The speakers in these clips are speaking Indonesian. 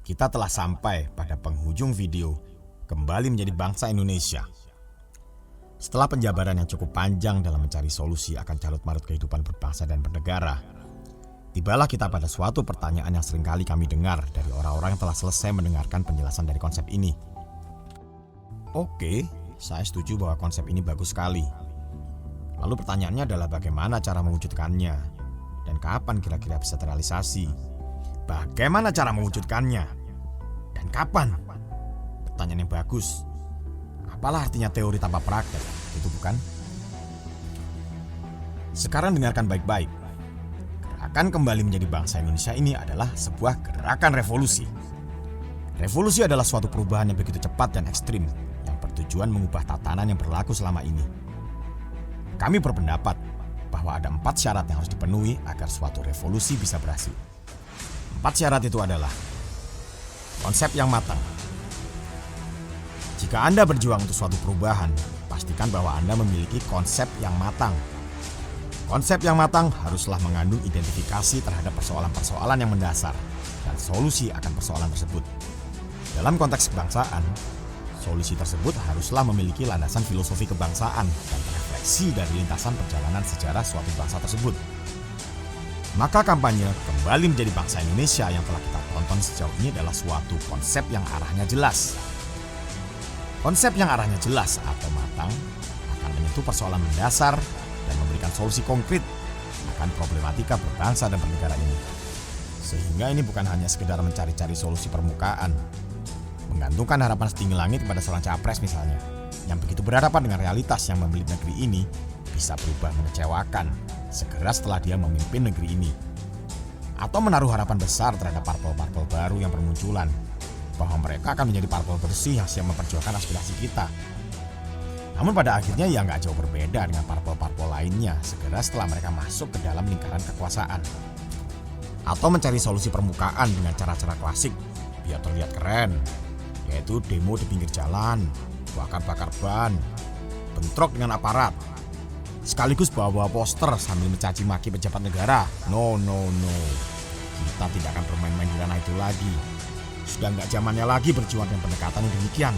kita telah sampai pada penghujung video Kembali Menjadi Bangsa Indonesia. Setelah penjabaran yang cukup panjang dalam mencari solusi akan carut-marut kehidupan berbangsa dan bernegara, tibalah kita pada suatu pertanyaan yang seringkali kami dengar dari orang-orang yang telah selesai mendengarkan penjelasan dari konsep ini. Oke, saya setuju bahwa konsep ini bagus sekali. Lalu pertanyaannya adalah bagaimana cara mewujudkannya dan kapan kira-kira bisa terrealisasi? Bagaimana cara mewujudkannya dan kapan? Pertanyaan yang bagus. Apalah artinya teori tanpa praktek, itu bukan? Sekarang dengarkan baik-baik. Gerakan Kembali Menjadi Bangsa Indonesia ini adalah sebuah gerakan revolusi. Revolusi adalah suatu perubahan yang begitu cepat dan ekstrim yang bertujuan mengubah tatanan yang berlaku selama ini. Kami berpendapat bahwa ada 4 syarat yang harus dipenuhi agar suatu revolusi bisa berhasil. 4 syarat itu adalah konsep yang matang. Jika Anda berjuang untuk suatu perubahan, pastikan bahwa Anda memiliki konsep yang matang. Konsep yang matang haruslah mengandung identifikasi terhadap persoalan-persoalan yang mendasar dan solusi akan persoalan tersebut. Dalam konteks kebangsaan, solusi tersebut haruslah memiliki landasan filosofi kebangsaan dan refleksi dari lintasan perjalanan sejarah suatu bangsa tersebut. Maka kampanye Kembali Menjadi Bangsa Indonesia yang telah kita tonton sejauh ini adalah suatu konsep yang arahnya jelas. Konsep yang arahnya jelas atau matang akan menyentuh persoalan mendasar dan memberikan solusi konkret akan problematika berbangsa dan bernegara ini. Sehingga ini bukan hanya sekedar mencari-cari solusi permukaan, menggantungkan harapan setinggi langit kepada seorang capres misalnya, yang begitu berhadapan dengan realitas yang membelit negeri ini bisa berubah mengecewakan segera setelah dia memimpin negeri ini. Atau menaruh harapan besar terhadap parpol-parpol baru yang bermunculan, bahwa mereka akan menjadi parpol bersih yang siap memperjuangkan aspirasi kita. Namun pada akhirnya ya nggak jauh berbeda dengan parpol-parpol lainnya segera setelah mereka masuk ke dalam lingkaran kekuasaan. Atau mencari solusi permukaan dengan cara-cara klasik biar terlihat keren, yaitu demo di pinggir jalan, bakar-bakar ban, bentrok dengan aparat, sekaligus bawa-bawa poster sambil mencaci maki pejabat negara. No. Kita tidak akan bermain-main di ranah itu lagi. Sudah nggak zamannya lagi berjuang dengan pendekatan yang demikian.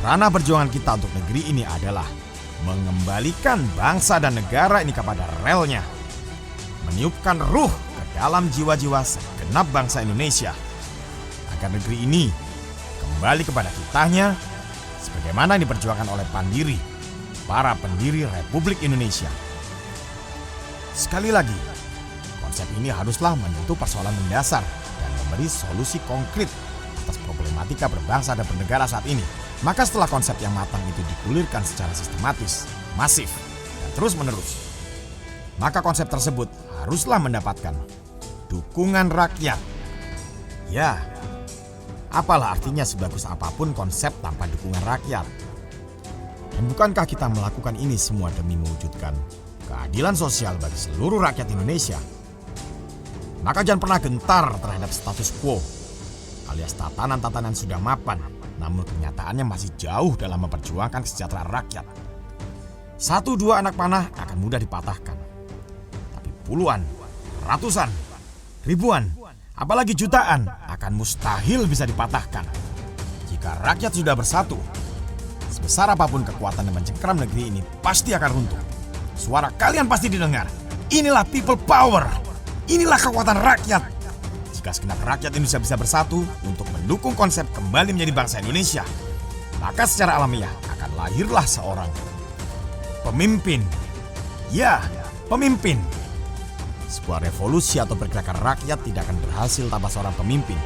Ranah perjuangan kita untuk negeri ini adalah mengembalikan bangsa dan negara ini kepada relnya, meniupkan ruh ke dalam jiwa-jiwa segenap bangsa Indonesia, agar negeri ini kembali kepada kitanya sebagaimana yang diperjuangkan oleh para pendiri Republik Indonesia. Sekali lagi, konsep ini haruslah menyentuh persoalan mendasar dan memberi solusi konkret atas problematika berbangsa dan bernegara saat ini. Maka setelah konsep yang matang itu digulirkan secara sistematis, masif, dan terus-menerus, maka konsep tersebut haruslah mendapatkan dukungan rakyat. Ya, apalah artinya sebagus apapun konsep tanpa dukungan rakyat? Dan bukankah kita melakukan ini semua demi mewujudkan keadilan sosial bagi seluruh rakyat Indonesia? Maka jangan pernah gentar terhadap status quo, alias tatanan-tatanan sudah mapan, namun kenyataannya masih jauh dalam memperjuangkan kesejahteraan rakyat. 1-2 anak panah akan mudah dipatahkan, tapi puluhan, ratusan, ribuan, apalagi jutaan akan mustahil bisa dipatahkan. Jika rakyat sudah bersatu, sebesar apapun kekuatan yang mencengkeram negeri ini pasti akan runtuh. Suara kalian pasti didengar. Inilah people power. Inilah kekuatan rakyat. Jika segenap rakyat Indonesia bisa bersatu untuk mendukung konsep Kembali Menjadi Bangsa Indonesia, maka secara alamiah akan lahirlah seorang pemimpin. Ya, pemimpin. Sebuah revolusi atau pergerakan rakyat tidak akan berhasil tanpa seorang pemimpin.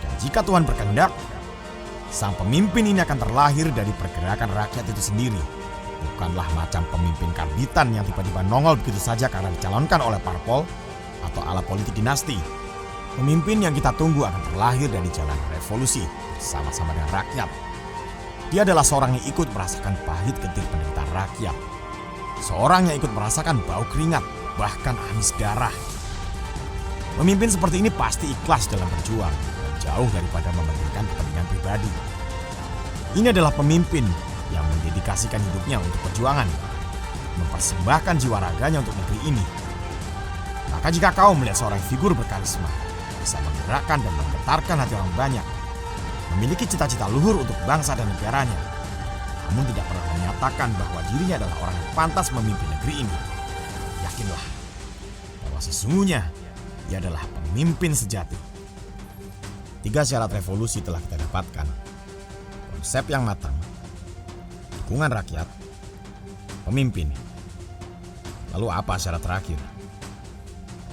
Dan jika Tuhan berkehendak, sang pemimpin ini akan terlahir dari pergerakan rakyat itu sendiri. Bukanlah macam pemimpin karbitan yang tiba-tiba nongol begitu saja karena dicalonkan oleh parpol atau ala politik dinasti. Pemimpin yang kita tunggu akan terlahir dari jalan revolusi bersama-sama dengan rakyat. Dia adalah seorang yang ikut merasakan pahit getir penderitaan rakyat. Seorang yang ikut merasakan bau keringat, bahkan amis darah. Pemimpin seperti ini pasti ikhlas dalam berjuang dan jauh daripada mementingkan kepentingan pribadi. Ini adalah pemimpin yang mendedikasikan hidupnya untuk perjuangan, mempersembahkan jiwa raganya untuk negeri ini. Maka jika kau melihat seorang figur berkarisma, bisa menggerakkan dan menggetarkan hati orang banyak, memiliki cita-cita luhur untuk bangsa dan negaranya, namun tidak pernah menyatakan bahwa dirinya adalah orang yang pantas memimpin negeri ini. Yakinlah bahwa sesungguhnya ia adalah pemimpin sejati. 3 syarat revolusi telah kita dapatkan: konsep yang matang, dukungan rakyat, pemimpin. Lalu apa syarat terakhir?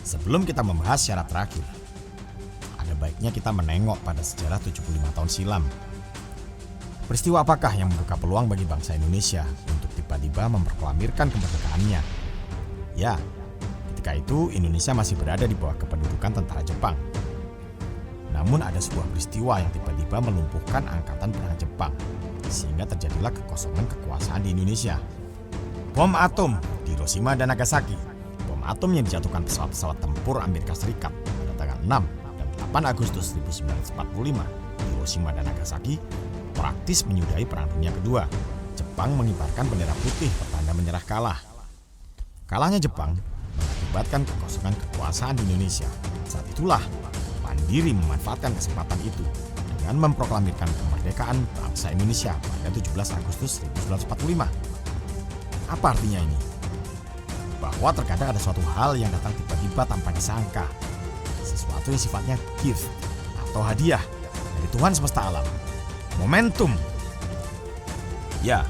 Sebelum kita membahas syarat terakhir, ada baiknya kita menengok pada sejarah 75 tahun silam. Peristiwa apakah yang membuka peluang bagi bangsa Indonesia untuk tiba-tiba memproklamirkan kemerdekaannya? Ya, ketika itu Indonesia masih berada di bawah kependudukan tentara Jepang. Namun ada sebuah peristiwa yang tiba-tiba melumpuhkan angkatan perang Jepang, sehingga terjadilah kekosongan kekuasaan di Indonesia. Bom atom di Hiroshima dan Nagasaki. Bom atom yang dijatuhkan pesawat-pesawat tempur Amerika Serikat pada tanggal 6 dan 8 Agustus 1945 di Hiroshima dan Nagasaki praktis menyudahi Perang Dunia Kedua. Jepang mengibarkan bendera putih pertanda menyerah kalah. Kalahnya Jepang mengakibatkan kekosongan kekuasaan di Indonesia. Saat itulah Mandiri memanfaatkan kesempatan itu dengan memproklamirkan kemerdekaan bangsa Indonesia pada 17 Agustus 1945. Apa artinya ini? Bahwa terkadang ada suatu hal yang datang tiba-tiba tanpa disangka. Sesuatu yang sifatnya gift atau hadiah dari Tuhan semesta alam. Momentum. Ya,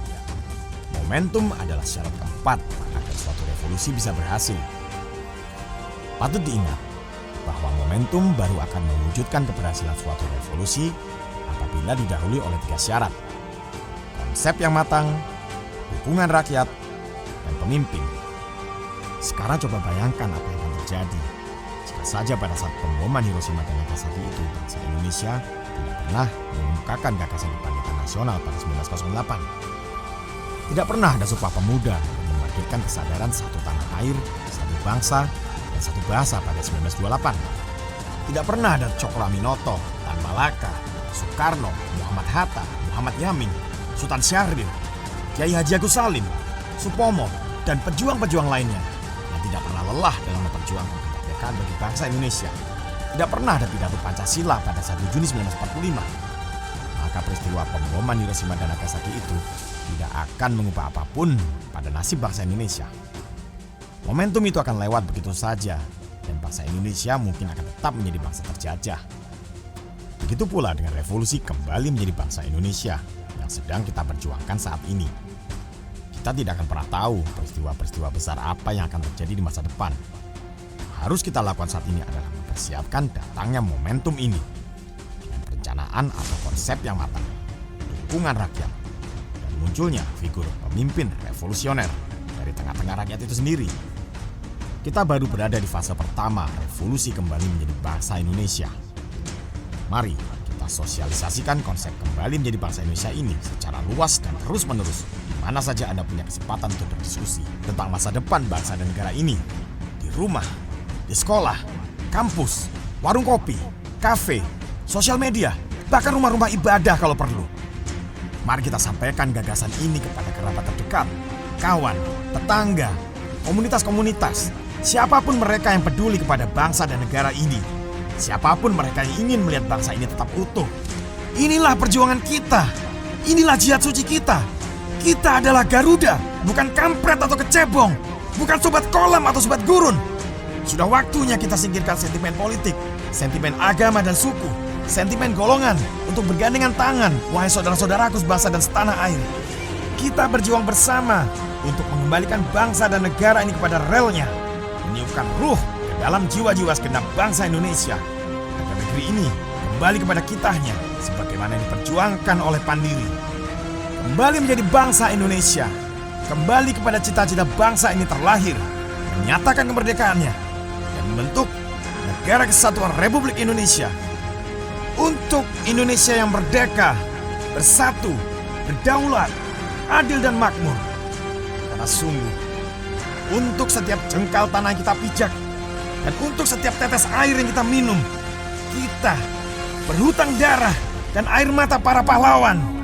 momentum adalah syarat keempat agar suatu revolusi bisa berhasil. Patut diingat bahwa momentum baru akan mewujudkan keberhasilan suatu revolusi apabila didahului oleh 3 syarat: konsep yang matang, dukungan rakyat, dan pemimpin. Sekarang coba bayangkan apa yang akan terjadi jika saja pada saat pemboman Hiroshima dan Nagasaki itu bangsa Indonesia tidak pernah mengumumkakan gagasan kebangkitan nasional pada 1908. Tidak pernah ada Sumpah Pemuda yang membangkitkan kesadaran satu tanah air, satu bangsa, dan satu bahasa pada 1928. Tidak pernah ada Cokroaminoto, Tan Malaka, Soekarno, Muhammad Hatta, Muhammad Yamin, Sultan Syahrir, Kiai Haji Agus Salim, Supomo, dan pejuang-pejuang lainnya yang tidak pernah lelah dalam memperjuangkan kemerdekaan bagi bangsa Indonesia. Tidak pernah ada pidato Pancasila pada 1 Juni 1945. Maka peristiwa pemboman Hiroshima dan Nagasaki itu tidak akan mengubah apapun pada nasib bangsa Indonesia. Momentum itu akan lewat begitu saja, dan bangsa Indonesia mungkin akan tetap menjadi bangsa terjajah. Begitu pula dengan revolusi kembali menjadi bangsa Indonesia yang sedang kita perjuangkan saat ini. Kita tidak akan pernah tahu peristiwa-peristiwa besar apa yang akan terjadi di masa depan. Harus kita lakukan saat ini adalah mempersiapkan datangnya momentum ini dengan perencanaan atau konsep yang matang, dukungan rakyat, dan munculnya figur pemimpin revolusioner dari tengah-tengah rakyat itu sendiri. Kita baru berada di fase pertama revolusi kembali menjadi bangsa Indonesia. Mari kita sosialisasikan konsep kembali menjadi bangsa Indonesia ini secara luas dan terus-menerus. Di mana saja Anda punya kesempatan untuk berdiskusi tentang masa depan bangsa dan negara ini. Di rumah, di sekolah, kampus, warung kopi, kafe, sosial media, bahkan rumah-rumah ibadah kalau perlu. Mari kita sampaikan gagasan ini kepada kerabat terdekat, kawan, tetangga, komunitas-komunitas, siapapun mereka yang peduli kepada bangsa dan negara ini. Siapapun mereka yang ingin melihat bangsa ini tetap utuh. Inilah perjuangan kita. Inilah jihad suci kita. Kita adalah Garuda, bukan kampret atau kecebong, bukan sobat kolam atau sobat gurun. Sudah waktunya kita singkirkan sentimen politik, sentimen agama dan suku, sentimen golongan untuk bergandengan tangan, wahai saudara-saudaraku sebangsa dan setanah air. Kita berjuang bersama untuk mengembalikan bangsa dan negara ini kepada relnya, meniupkan ruh ke dalam jiwa-jiwa segenap bangsa Indonesia, agar negeri ini kembali kepada kitanya sebagaimana yang diperjuangkan oleh Pandiri. Kembali menjadi bangsa Indonesia, kembali kepada cita-cita bangsa ini terlahir, menyatakan kemerdekaannya, dan membentuk Negara Kesatuan Republik Indonesia. Untuk Indonesia yang merdeka, bersatu, berdaulat, adil dan makmur. Karena sungguh, untuk setiap jengkal tanah yang kita pijak, dan untuk setiap tetes air yang kita minum, kita berhutang darah dan air mata para pahlawan.